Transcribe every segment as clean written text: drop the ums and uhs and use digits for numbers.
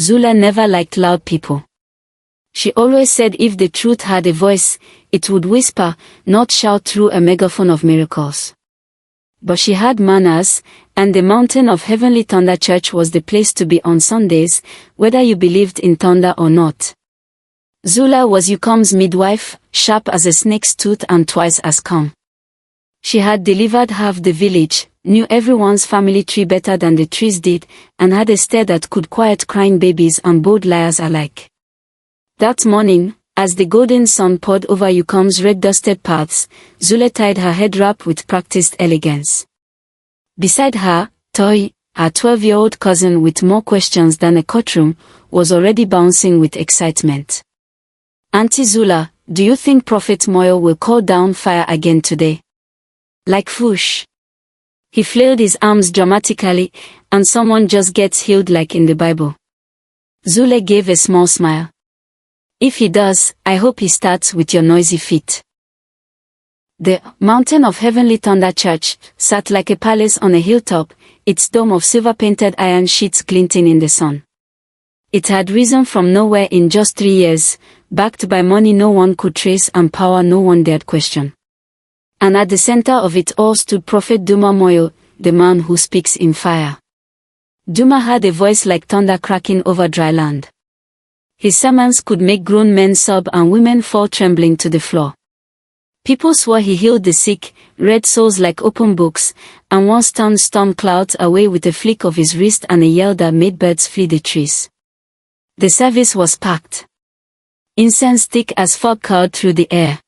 Zula never liked loud people. She always said if the truth had a voice, it would whisper, not shout through a megaphone of miracles. But she had manners, and the Mountain of Heavenly Thunder Church was the place to be on Sundays, whether you believed in thunder or not. Zula was Yukom's midwife, sharp as a snake's tooth and twice as calm. She had delivered half the village, knew everyone's family tree better than the trees did, and had a stare that could quiet crying babies and bold liars alike. That morning, as the golden sun poured over Yukom's red-dusted paths, Zula tied her head wrap with practiced elegance. Beside her, Toy, her 12-year-old cousin with more questions than a courtroom, was already bouncing with excitement. Auntie Zula, do you think Prophet Moyo will call down fire again today? Like Fush. He flailed his arms dramatically, and someone just gets healed like in the Bible. Zula gave a small smile. If he does, I hope he starts with your noisy feet. The Mountain of Heavenly Thunder Church sat like a palace on a hilltop, its dome of silver-painted iron sheets glinting in the sun. It had risen from nowhere in just 3 years, backed by money no one could trace and power no one dared question. And at the center of it all stood Prophet Duma Moyo, the man who speaks in fire. Duma had a voice like thunder cracking over dry land. His sermons could make grown men sob and women fall trembling to the floor. People swore he healed the sick, read souls like open books, and once turned storm clouds away with a flick of his wrist and a yell that made birds flee the trees. The service was packed. Incense thick as fog curled through the air.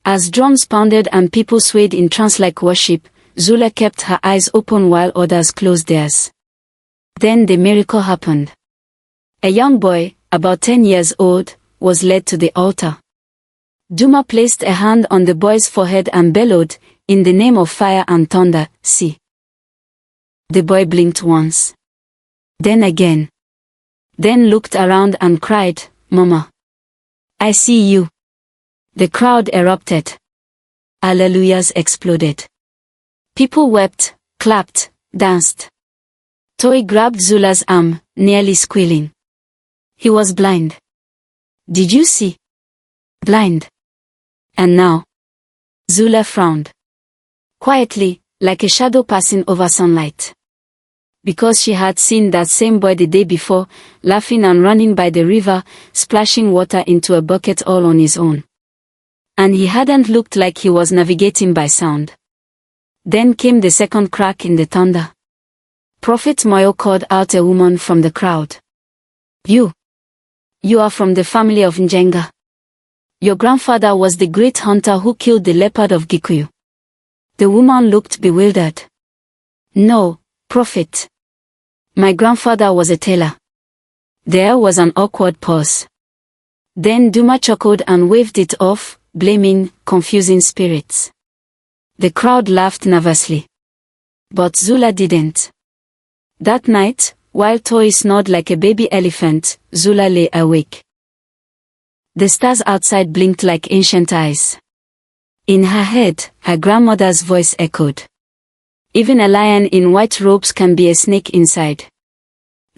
As drums pounded and people swayed in trance-like worship, Zula kept her eyes open while others closed theirs. Then the miracle happened. A young boy, about 10 years old, was led to the altar. Duma placed a hand on the boy's forehead and bellowed, in the name of fire and thunder, see. The boy blinked once. Then again. Then looked around and cried, Mama. I see you. The crowd erupted. Alleluias exploded. People wept, clapped, danced. Toy grabbed Zula's arm, nearly squealing. He was blind. Did you see? Blind. And now? Zula frowned. Quietly, like a shadow passing over sunlight. Because she had seen that same boy the day before, laughing and running by the river, splashing water into a bucket all on his own. And he hadn't looked like he was navigating by sound. Then came the second crack in the thunder. Prophet Moyo called out a woman from the crowd. You are from the family of Njenga. Your grandfather was the great hunter who killed the leopard of Gikuyu. The woman looked bewildered. No, Prophet. My grandfather was a tailor. There was an awkward pause. Then Duma chuckled and waved it off, blaming confusing spirits. The crowd laughed nervously. But Zula didn't. That night, while Toy snored like a baby elephant, Zula lay awake. The stars outside blinked like ancient eyes. In her head, her grandmother's voice echoed. Even a lion in white robes can be a snake inside.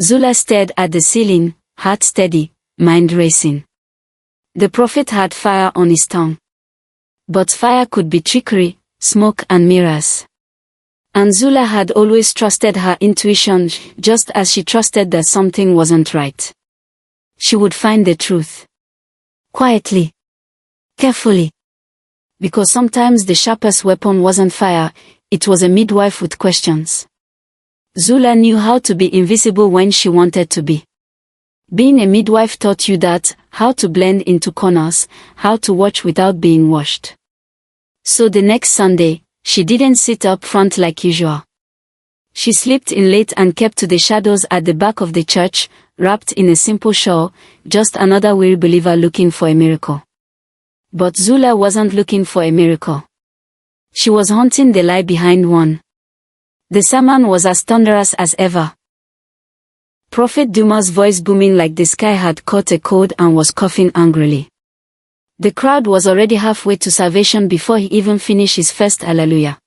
Zula stared at the ceiling, heart steady, mind racing. The prophet had fire on his tongue. But fire could be trickery, smoke and mirrors. And Zula had always trusted her intuition, just as she trusted that something wasn't right. She would find the truth. Quietly. Carefully. Because sometimes the sharpest weapon wasn't fire, it was a midwife with questions. Zula knew how to be invisible when she wanted to be. Being a midwife taught you that, how to blend into corners, how to watch without being watched. So the next Sunday, she didn't sit up front like usual. She slipped in late and kept to the shadows at the back of the church, wrapped in a simple shawl, just another weary believer looking for a miracle. But Zula wasn't looking for a miracle. She was hunting the lie behind one. The sermon was as thunderous as ever. Prophet Duma's voice booming like the sky had caught a cold and was coughing angrily. The crowd was already halfway to salvation before he even finished his first Alleluia.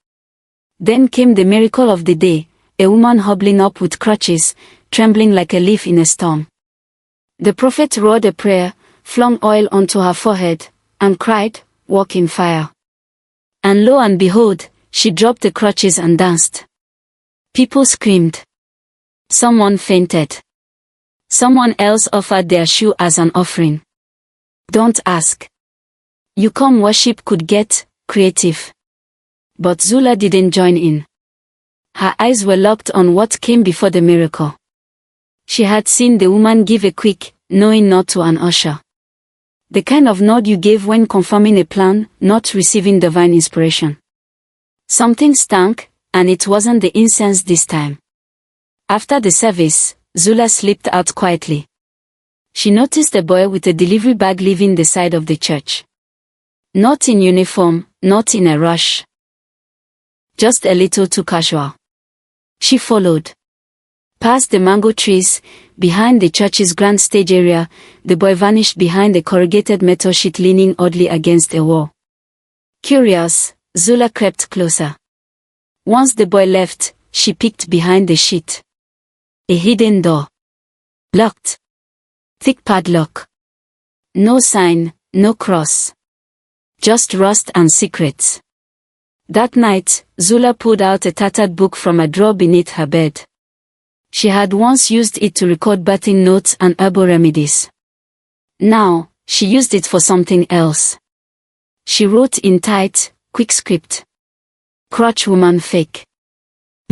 Then came the miracle of the day, a woman hobbling up with crutches, trembling like a leaf in a storm. The prophet roared a prayer, flung oil onto her forehead, and cried, "Walk in fire." And lo and behold, she dropped the crutches and danced. People screamed. Someone fainted. Someone else offered their shoe as an offering. Don't ask. You come worship could get creative. But Zula didn't join in. Her eyes were locked on what came before the miracle. She had seen the woman give a quick, knowing nod to an usher. The kind of nod you gave when confirming a plan, not receiving divine inspiration. Something stank, and it wasn't the incense this time. After the service, Zula slipped out quietly. She noticed a boy with a delivery bag leaving the side of the church. Not in uniform, not in a rush. Just a little too casual. She followed. Past the mango trees, behind the church's grand stage area, the boy vanished behind the corrugated metal sheet leaning oddly against a wall. Curious, Zula crept closer. Once the boy left, she peeked behind the sheet. A hidden door. Locked. Thick padlock. No sign, no cross. Just rust and secrets. That night, Zula pulled out a tattered book from a drawer beneath her bed. She had once used it to record bathing notes and herbal remedies. Now, she used it for something else. She wrote in tight, quick script. Crotch woman fake.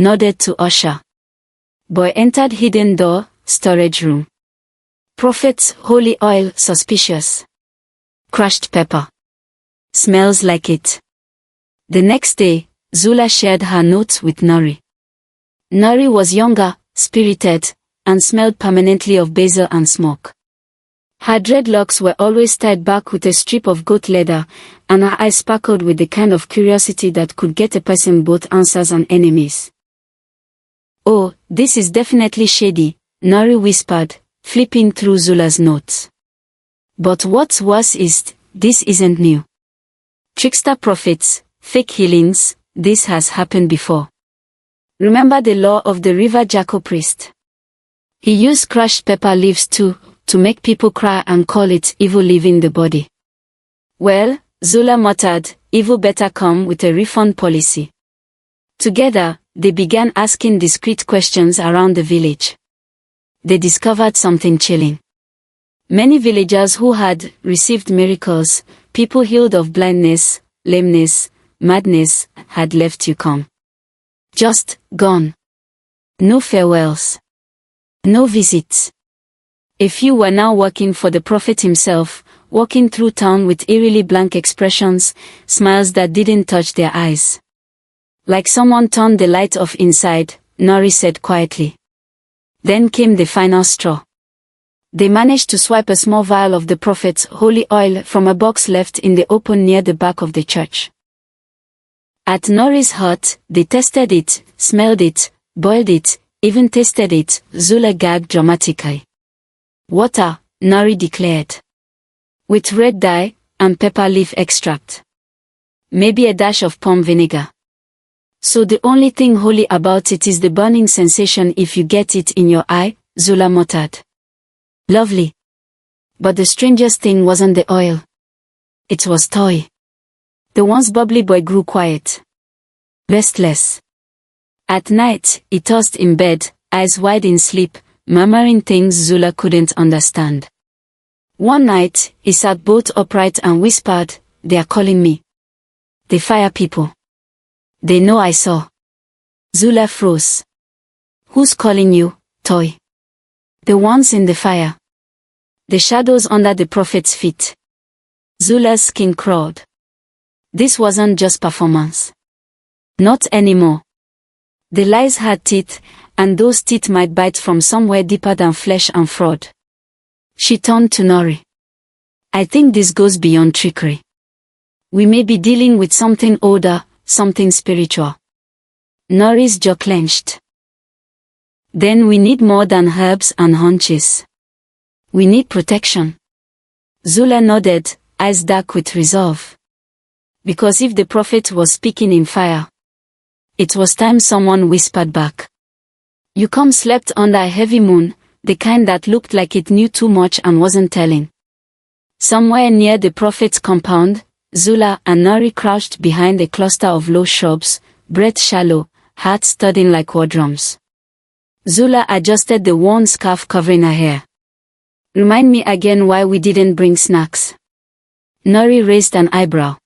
Nodded to usher. Boy entered hidden door, storage room. Prophet's holy oil suspicious. Crushed pepper. Smells like it. The next day, Zula shared her notes with Nori. Nori was younger, spirited, and smelled permanently of basil and smoke. Her dreadlocks were always tied back with a strip of goat leather, and her eyes sparkled with the kind of curiosity that could get a person both answers and enemies. "Oh, this is definitely shady," Nori whispered, flipping through Zula's notes. "But what's worse is, this isn't new. Trickster prophets, fake healings, this has happened before. Remember the law of the river Jacko priest? He used crushed pepper leaves too, to make people cry and call it evil leaving the body." "Well," Zula muttered, "evil better come with a refund policy." Together, they began asking discreet questions around the village. They discovered something chilling. Many villagers who had received miracles, people healed of blindness, lameness, madness, had left Yukon. Just gone. No farewells. No visits. A few were now working for the prophet himself, walking through town with eerily blank expressions, smiles that didn't touch their eyes. "Like someone turned the light off inside," Nori said quietly. Then came the final straw. They managed to swipe a small vial of the prophet's holy oil from a box left in the open near the back of the church. At Nori's hut, they tested it, smelled it, boiled it, even tasted it. Zula gagged dramatically. "Water," Nori declared. "With red dye, and pepper leaf extract. Maybe a dash of palm vinegar. So the only thing holy about it is the burning sensation if you get it in your eye," Zula muttered. "Lovely. But the strangest thing wasn't the oil. It was toy." The once bubbly boy grew quiet. Restless. At night, he tossed in bed, eyes wide in sleep, murmuring things Zula couldn't understand. One night, he sat bolt upright and whispered, "They are calling me. The fire people. They know I saw." Zula froze. "Who's calling you, toy?" "The ones in the fire. The shadows under the prophet's feet." Zula's skin crawled. This wasn't just performance. Not anymore. The lies had teeth, and those teeth might bite from somewhere deeper than flesh and fraud. She turned to Nori. "I think this goes beyond trickery. We may be dealing with something older, something spiritual." Nori's jaw clenched. "Then we need more than herbs and hunches. We need protection." Zula nodded, eyes dark with resolve. Because if the prophet was speaking in fire, it was time someone whispered back. "Yukon slept under a heavy moon, the kind that looked like it knew too much and wasn't telling. Somewhere near the prophet's compound, Zula and Nori crouched behind a cluster of low shrubs, breath shallow, hearts thudding like war drums. Zula adjusted the worn scarf covering her hair. "Remind me again why we didn't bring snacks." Nori raised an eyebrow.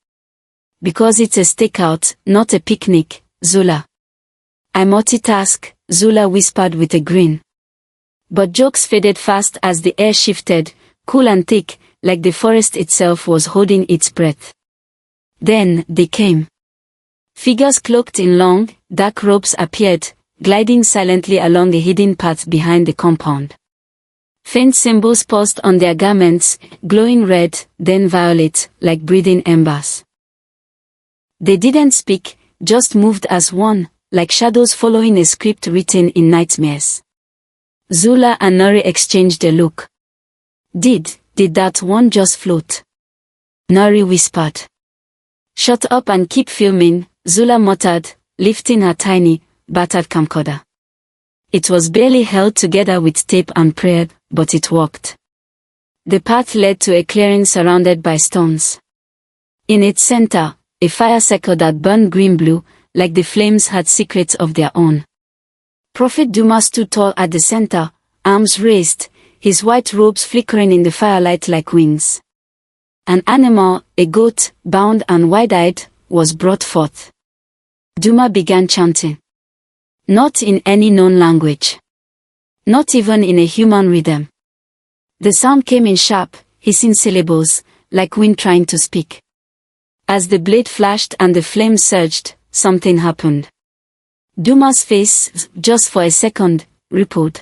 "Because it's a stakeout, not a picnic, Zula." "I multitask," Zula whispered with a grin. But jokes faded fast as the air shifted, cool and thick, like the forest itself was holding its breath. Then they came. Figures cloaked in long, dark robes appeared, gliding silently along a hidden path behind the compound. Faint symbols pulsed on their garments, glowing red, then violet, like breathing embers. They didn't speak, just moved as one, like shadows following a script written in nightmares. Zula and Nori exchanged a look. Did that one just float?" Nori whispered. "Shut up and keep filming," Zula muttered, lifting her tiny, battered camcorder. It was barely held together with tape and prayer, but it worked. The path led to a clearing surrounded by stones. In its center, a fire circle that burned green-blue, like the flames had secrets of their own. Prophet Duma stood tall at the center, arms raised, his white robes flickering in the firelight like wings. An animal, a goat, bound and wide-eyed, was brought forth. Duma began chanting. Not in any known language. Not even in a human rhythm. The sound came in sharp, hissing syllables, like wind trying to speak. As the blade flashed and the flames surged, something happened. Duma's face, just for a second, rippled.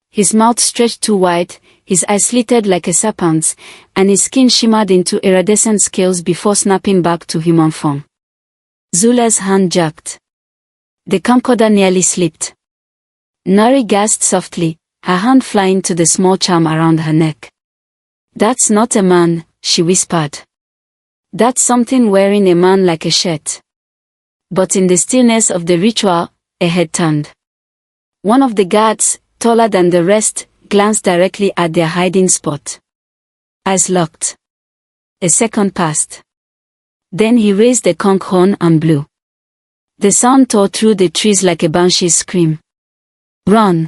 His mouth stretched too wide, his eyes slitted like a serpent's, and his skin shimmered into iridescent scales before snapping back to human form. Zula's hand jerked. The camcorder nearly slipped. Nori gasped softly, her hand flying to the small charm around her neck. "That's not a man," she whispered. "That's something wearing a man like a shirt." But in the stillness of the ritual, a head turned. One of the guards, taller than the rest, glanced directly at their hiding spot. Eyes locked. A second passed. Then he raised the conch horn and blew. The sound tore through the trees like a banshee's scream. "Run!"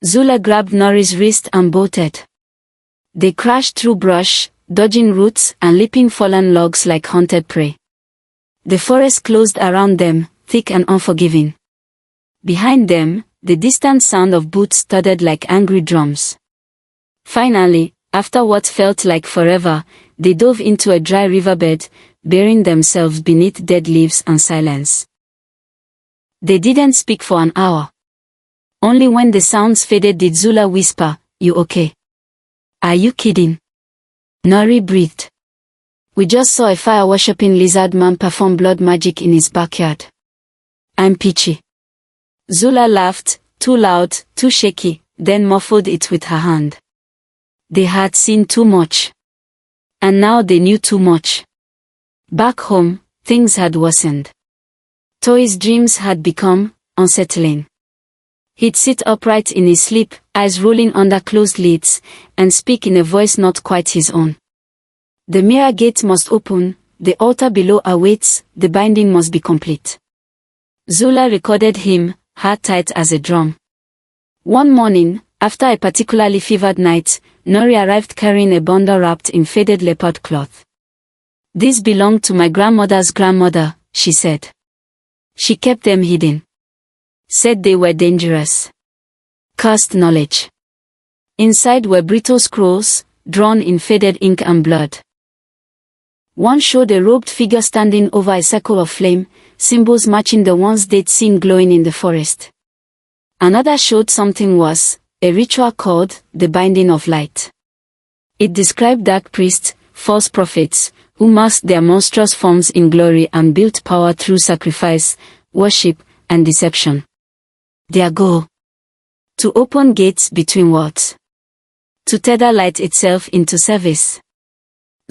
Zula grabbed Nori's wrist and bolted. They crashed through brush, dodging roots and leaping fallen logs like hunted prey. The forest closed around them, thick and unforgiving. Behind them, the distant sound of boots thudded like angry drums. Finally, after what felt like forever, they dove into a dry riverbed, burying themselves beneath dead leaves and silence. They didn't speak for an hour. Only when the sounds faded did Zula whisper, "You okay? Are you kidding?" Nori breathed. "We just saw a fire-worshipping lizard man perform blood magic in his backyard. I'm peachy." Zula laughed, too loud, too shaky, then muffled it with her hand. They had seen too much. And now they knew too much. Back home, things had worsened. Toy's dreams had become unsettling. He'd sit upright in his sleep, eyes rolling under closed lids, and speak in a voice not quite his own. "The mirror gate must open, the altar below awaits, the binding must be complete." Zula recorded him, heart tight as a drum. One morning, after a particularly fevered night, Nori arrived carrying a bundle wrapped in faded leopard cloth. "These belonged to my grandmother's grandmother," she said. "She kept them hidden. Said they were dangerous. Cursed knowledge." Inside were brittle scrolls, drawn in faded ink and blood. One showed a robed figure standing over a circle of flame, symbols matching the ones they'd seen glowing in the forest. Another showed something worse, a ritual called the Binding of Light. It described dark priests, false prophets, who masked their monstrous forms in glory and built power through sacrifice, worship, and deception. Their goal: to open gates between worlds. To tether light itself into service.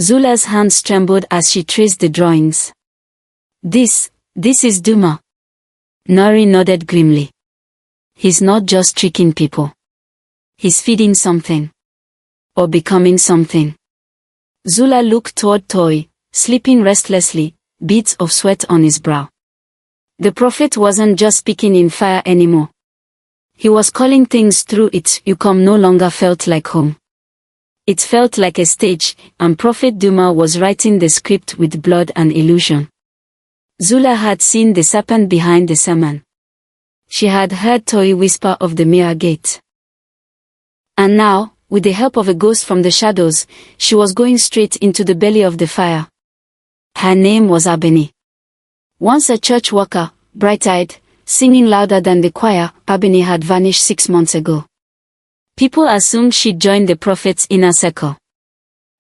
Zula's hands trembled as she traced the drawings. This is Duma." Nori nodded grimly. "He's not just tricking people. He's feeding something. Or becoming something. Zula looked toward Toy, sleeping restlessly, beads of sweat on his brow. The prophet wasn't just speaking in fire anymore. He was calling things through it. Yucom no longer felt like home. It felt like a stage, and Prophet Duma was writing the script with blood and illusion. Zula had seen the serpent behind the sermon. She had heard Toy whisper of the mirror gate. And now, with the help of a ghost from the shadows, she was going straight into the belly of the fire. Her name was Abeni. Once a church worker, bright-eyed, singing louder than the choir, Abeni had vanished 6 months ago. People assumed she'd joined the prophet's inner circle.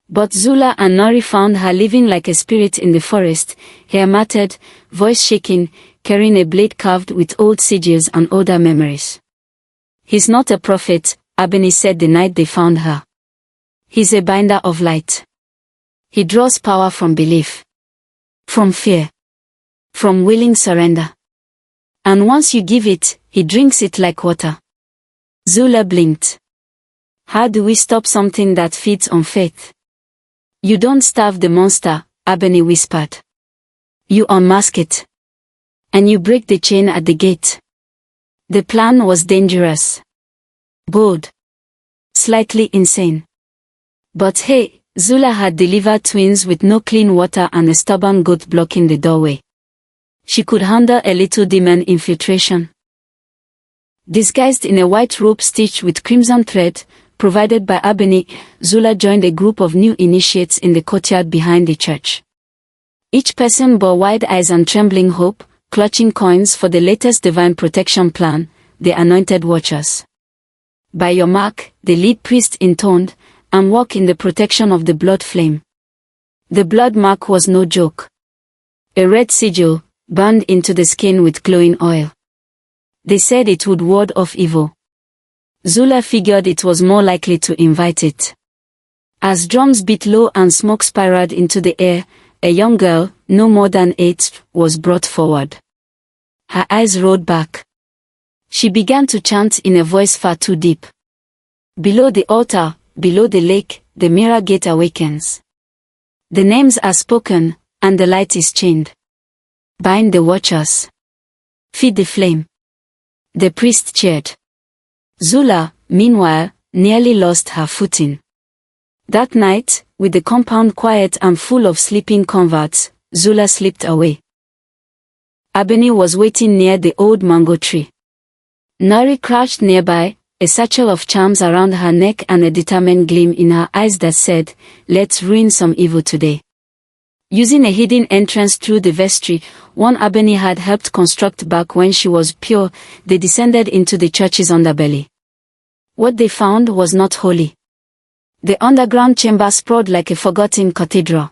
But Zula and Nori found her living like a spirit in the forest, hair matted, voice shaking, carrying a blade carved with old sigils and older memories. He's not a prophet, Abeni said the night they found her. He's a binder of light. He draws power from belief. From fear. From willing surrender. And once you give it, he drinks it like water. Zula blinked. How do we stop something that feeds on faith? You don't starve the monster, Abeni whispered. You unmask it. And you break the chain at the gate. The plan was dangerous. Bold. Slightly insane. But hey, Zula had delivered twins with no clean water and a stubborn goat blocking the doorway. She could handle a little demon infiltration. Disguised in a white robe stitched with crimson thread, provided by Abeni, Zula joined a group of new initiates in the courtyard behind the church. Each person bore wide eyes and trembling hope, clutching coins for the latest divine protection plan, the Anointed Watchers. By your mark, the lead priest intoned, and walk in the protection of the blood flame. The blood mark was no joke. A red sigil, burned into the skin with glowing oil. They said it would ward off evil. Zula figured it was more likely to invite it. As drums beat low and smoke spiraled into the air, a young girl, no more than 8, was brought forward. Her eyes rolled back. She began to chant in a voice far too deep. Below the altar, below the lake, the mirror gate awakens. The names are spoken, and the light is chained. Bind the watchers. Feed the flame. The priest cheered. Zula, meanwhile, nearly lost her footing. That night, with the compound quiet and full of sleeping converts, Zula slipped away. Abeni was waiting near the old mango tree. Nori crouched nearby, a satchel of charms around her neck and a determined gleam in her eyes that said, "Let's ruin some evil today." Using a hidden entrance through the vestry, one Abeni had helped construct back when she was pure, they descended into the church's underbelly. What they found was not holy. The underground chamber sprawled like a forgotten cathedral.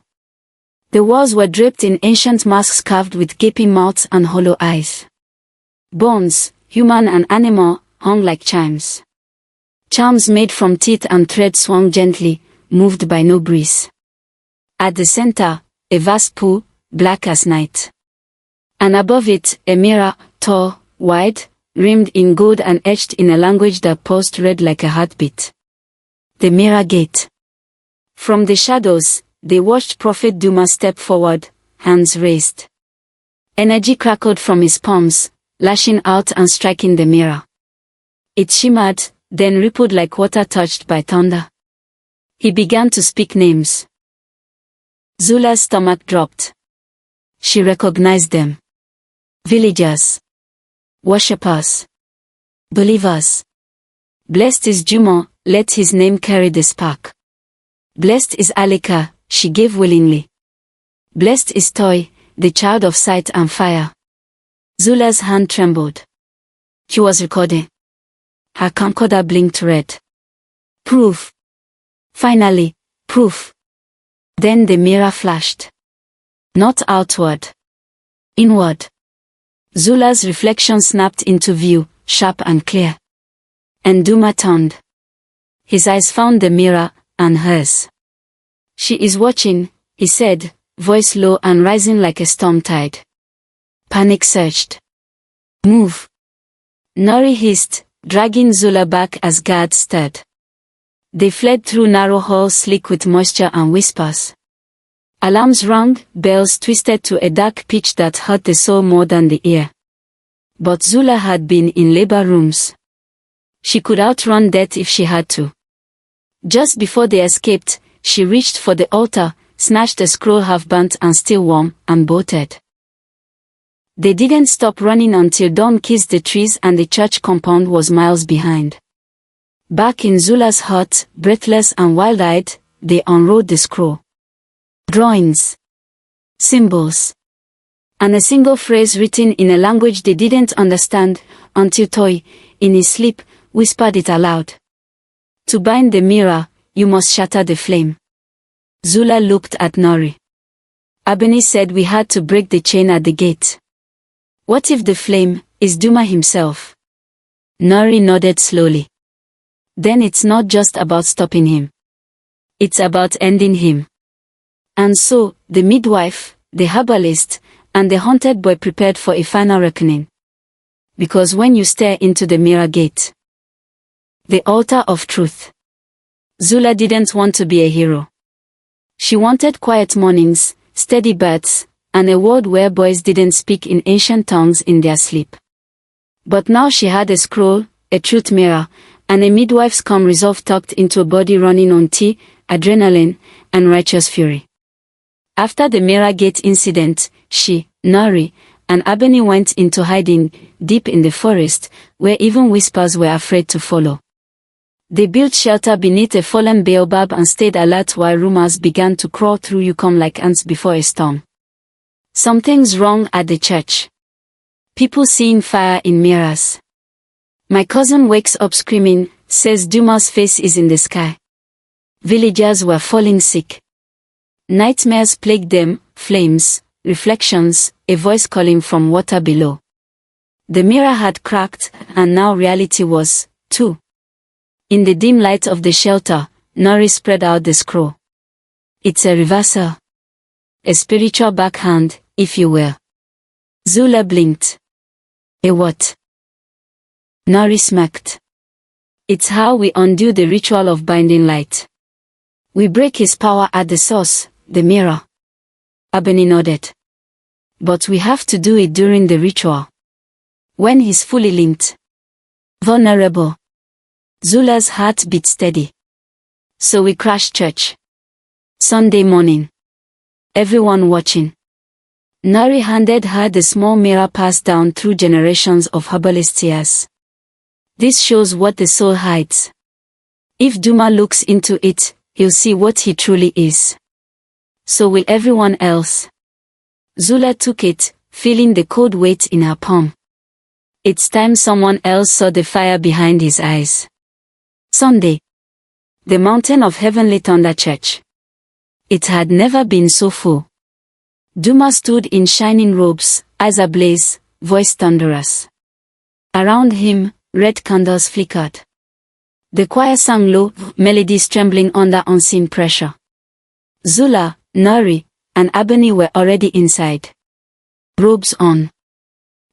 The walls were draped in ancient masks carved with gaping mouths and hollow eyes. Bones, human and animal, hung like chimes. Charms made from teeth and thread swung gently, moved by no breeze. At the center, a vast pool, black as night. And above it, a mirror, tall, wide, rimmed in gold and etched in a language that pulsed red like a heartbeat. The mirror gate. From the shadows, they watched Prophet Duma step forward, hands raised. Energy crackled from his palms, lashing out and striking the mirror. It shimmered, then rippled like water touched by thunder. He began to speak names. Zula's stomach dropped. She recognized them. Villagers. Worshippers. Believers. Blessed is Juma, let his name carry the spark. Blessed is Alika, she gave willingly. Blessed is Toy, the child of sight and fire. Zula's hand trembled. She was recording. Her camcorder blinked red. Proof. Finally, proof. Then the mirror flashed. Not outward. Inward. Zula's reflection snapped into view, sharp and clear. And Duma turned. His eyes found the mirror, and hers. She is watching, he said, voice low and rising like a storm tide. Panic surged. Move. Nori hissed, dragging Zula back as guards stirred. They fled through narrow halls slick with moisture and whispers. Alarms rang, bells twisted to a dark pitch that hurt the soul more than the ear. But Zula had been in labor rooms. She could outrun death if she had to. Just before they escaped, she reached for the altar, snatched a scroll half burnt and still warm, and bolted. They didn't stop running until dawn kissed the trees and the church compound was miles behind. Back in Zula's hut, breathless and wild-eyed, they unrolled the scroll. Drawings, symbols, and a single phrase written in a language they didn't understand, until Toy, in his sleep, whispered it aloud. To bind the mirror, you must shatter the flame. Zula looked at Nori. Abeni said we had to break the chain at the gate. What if the flame is Duma himself? Nori nodded slowly. Then it's not just about stopping him. It's about ending him. And so, the midwife, the herbalist, and the haunted boy prepared for a final reckoning. Because when you stare into the mirror gate, the altar of truth, Zula didn't want to be a hero. She wanted quiet mornings, steady births, and a world where boys didn't speak in ancient tongues in their sleep. But now she had a scroll, a truth mirror, and a midwife's calm resolve tucked into a body running on tea, adrenaline, and righteous fury. After the mirror gate incident, she, Nori, and Abeni went into hiding, deep in the forest, where even whispers were afraid to follow. They built shelter beneath a fallen baobab and stayed alert while rumors began to crawl through Yukon like ants before a storm. Something's wrong at the church. People seeing fire in mirrors. My cousin wakes up screaming, says Duma's face is in the sky. Villagers were falling sick. Nightmares plagued them, flames, reflections, a voice calling from water below. The mirror had cracked, and now reality was, too. In the dim light of the shelter, Nori spread out the scroll. It's a reversal. A spiritual backhand, if you will. Zula blinked. A what? Nori smirked. It's how we undo the ritual of binding light. We break his power at the source, the mirror. Abeni nodded. But we have to do it during the ritual. When he's fully linked. Vulnerable. Zula's heart beat steady. So we crashed church. Sunday morning. Everyone watching. Nori handed her the small mirror passed down through generations of herbalist years. This shows what the soul hides. If Duma looks into it, he'll see what he truly is. So will everyone else. Zula took it, feeling the cold weight in her palm. It's time someone else saw the fire behind his eyes. Sunday. The mountain of heavenly thunder church. It had never been so full. Duma stood in shining robes, eyes ablaze, voice thunderous. Around him, red candles flickered. The choir sang low, melodies trembling under unseen pressure. Zula, Nori, and Abeni were already inside. Robes on.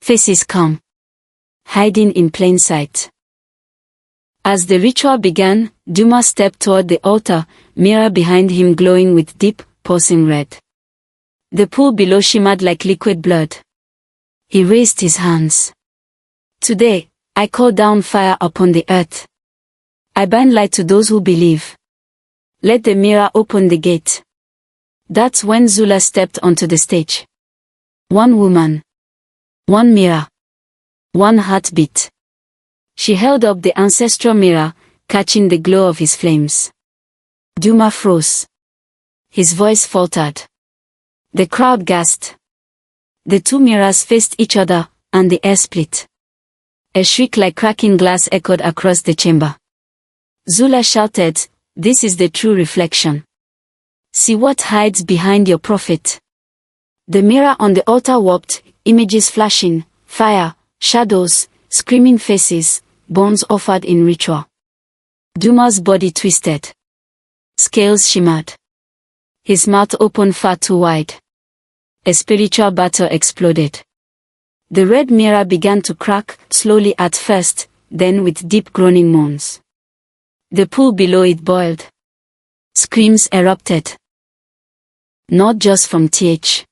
Faces calm. Hiding in plain sight. As the ritual began, Duma stepped toward the altar, mirror behind him glowing with deep, pulsing red. The pool below shimmered like liquid blood. He raised his hands. Today, I call down fire upon the earth. I bind light to those who believe. Let the mirror open the gate. That's when Zula stepped onto the stage. One woman. One mirror. One heartbeat. She held up the ancestral mirror, catching the glow of his flames. Duma froze. His voice faltered. The crowd gasped. The two mirrors faced each other, and the air split. A shriek like cracking glass echoed across the chamber. Zula shouted, "This is the true reflection. See what hides behind your prophet." The mirror on the altar warped, images flashing, fire, shadows, screaming faces, bones offered in ritual. Duma's body twisted. Scales shimmered. His mouth opened far too wide. A spiritual battle exploded. The red mirror began to crack, slowly at first, then with deep groaning moans. The pool below it boiled. Screams erupted. Not just from Th.